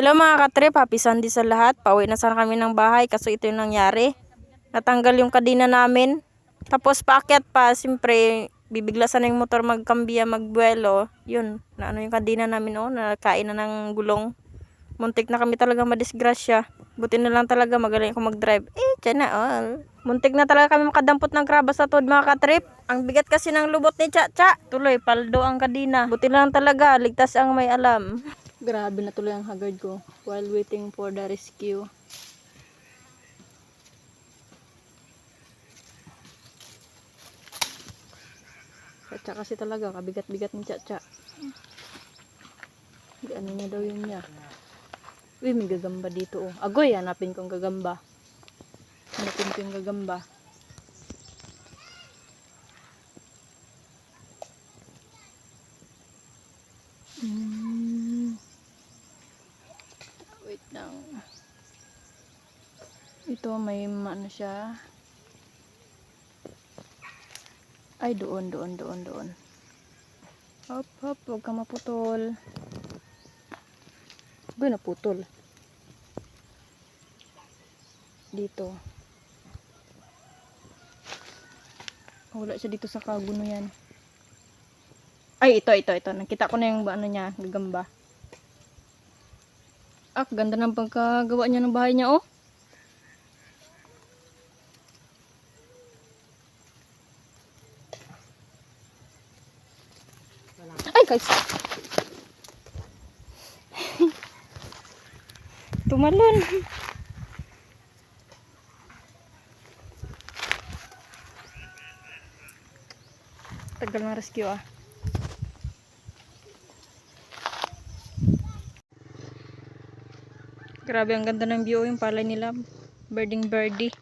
Hello mga katrip, happy Sunday sa lahat. Pauwi na sana kami ng bahay kasi ito yung nangyari. Natanggal yung kadena namin. Tapos paakyat pa, siyempre bibigla sana yung motor magkambiya, magbuelo. Yun, na ano yung kadena namin nakain na ng gulong. Muntik na kami talaga madisgrasya. Buti na lang talaga magaling ako mag-drive. Tiyan na all. Muntik na talaga kami makadampot ng krabas sa tuod mga katrip. Ang bigat kasi ng lubot ni Cha-Cha. Tuloy, paldo ang kadena. Buti na lang talaga, ligtas ang may alam. Grabe na tuloy ang haggard ko while waiting for the rescue. Cha-Cha kasi talaga, kabigat-bigat ni Cha-Cha. Ano niya daw yun niya. Uy, may gagamba dito oh. Agoy, hanapin kong gagamba. Hanapin ko yung gagamba. Wait lang. Ito may ano siya. Ay, doon. Hop, huwag ka maputol. Uy, naputol. Dito. Wala siya dito sa kaguno yan. Ay, ito. Nakita ko na yung ano niya, gagamba. Ganda ng pagkagawa niya ng bahay niya, oh. Ay, guys. Tumalon. Tagal ng rescue, ah. Grabe, ang ganda ng view yung palay nila. Birdie.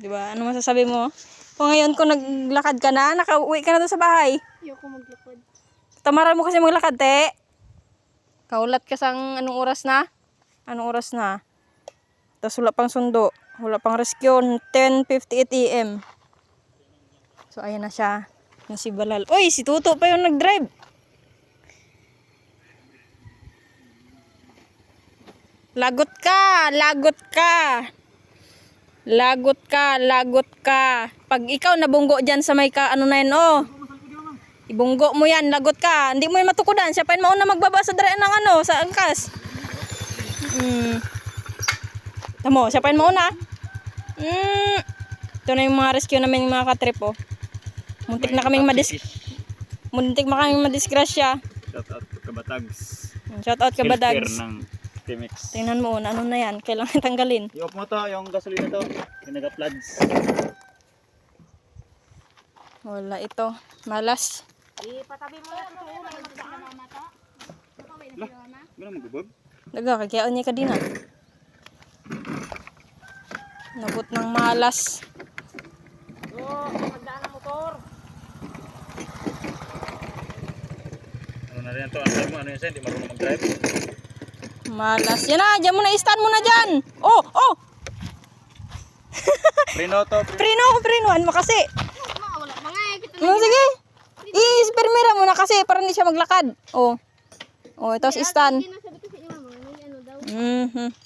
Diba? Ano masasabi mo? Kung ngayon kung naglakad ka na, nakauwi ka na doon sa bahay. Ayoko maglakad. Tamaran mo kasi maglakad, te. Kaulat ka sang anong oras na? Tapos wala pang sundo. Wala pang rescue. 10:58 AM. So, ayan na siya. Yung si Balal. Uy, si Tuto pa yung nag-drive. Lagot ka. Pag ikaw nabunggo dyan sa may ano na yun, oh. Ibunggo mo yan, lagot ka. Hindi mo yung matukudan. Siya pa yung mauna magbaba sa dara ng sa angkas. Tamo, siya pa yung mauna. Ito na yung mga rescue namin, yung mga katrip, oh. Muntik na kaming madisgrasya. Shout out Kabatags. Timex. Tingnan mo, ano na yan. Kailangan tanggalin. I-off mo to, yung gasolina to. Yung nag-floods. Wala ito. Malas. Ipatabi mo na ito na magdaan na mata. Lah, gano'n magubog? Daga, kagayaan niya ka din, ah. Nabot ng malas. Magdaan ng motor. Ano na rin to? Ano yun siya? Hindi marunong mag-drive? Malas. Yan na, dyan mo na, stand mo na dyan. Oh! Prino to. Prino. Ano mo kasi? Wala mga Sige. I-spermira mo na kasi para hindi siya maglakad. Oh, tapos stand. Hindi na sabi kasi ni mama, may ano daw.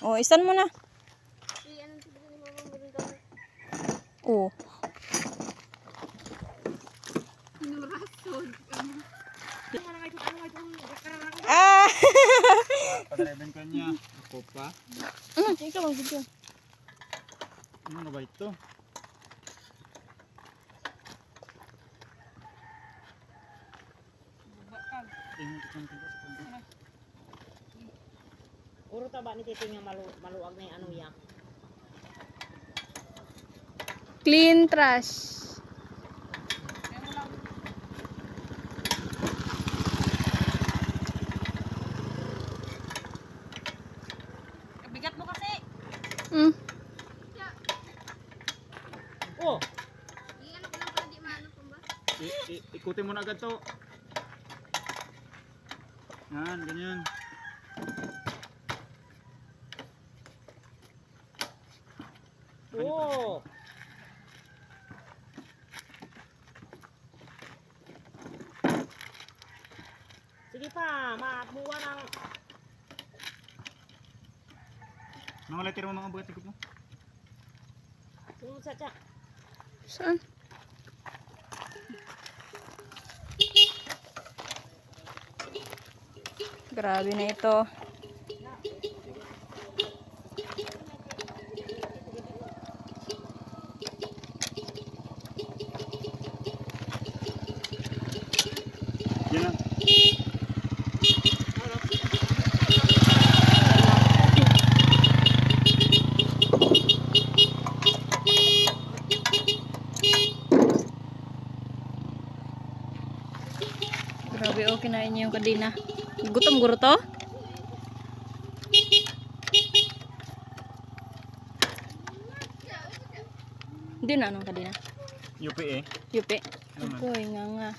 Oh, stand mo na. Ano sabi ni mama, meron daw. Oh. Nurasod. Pag-driven ka niya. Ako pa. Ikaw ang video. Ano na ba ito? Uro taba ni titing nga maluwag na yung ano yak. Clean trash. Bigat mo kasi. Oh! Iyan ko lang para di maano pa ba? Ikutin mo na agad to. Yan, ganyan. Oo. Sige pa, buwan ng Mga letter mo mga buhat ikot mo. tungkol sa tiyak. Saan? Grabe na ito. Yan na. Grabe, okay na niyo yung kadina. Gutom guro to? Hindi na anong kadina. UP eh. Yupi. Ano man? Agoy, nga nga.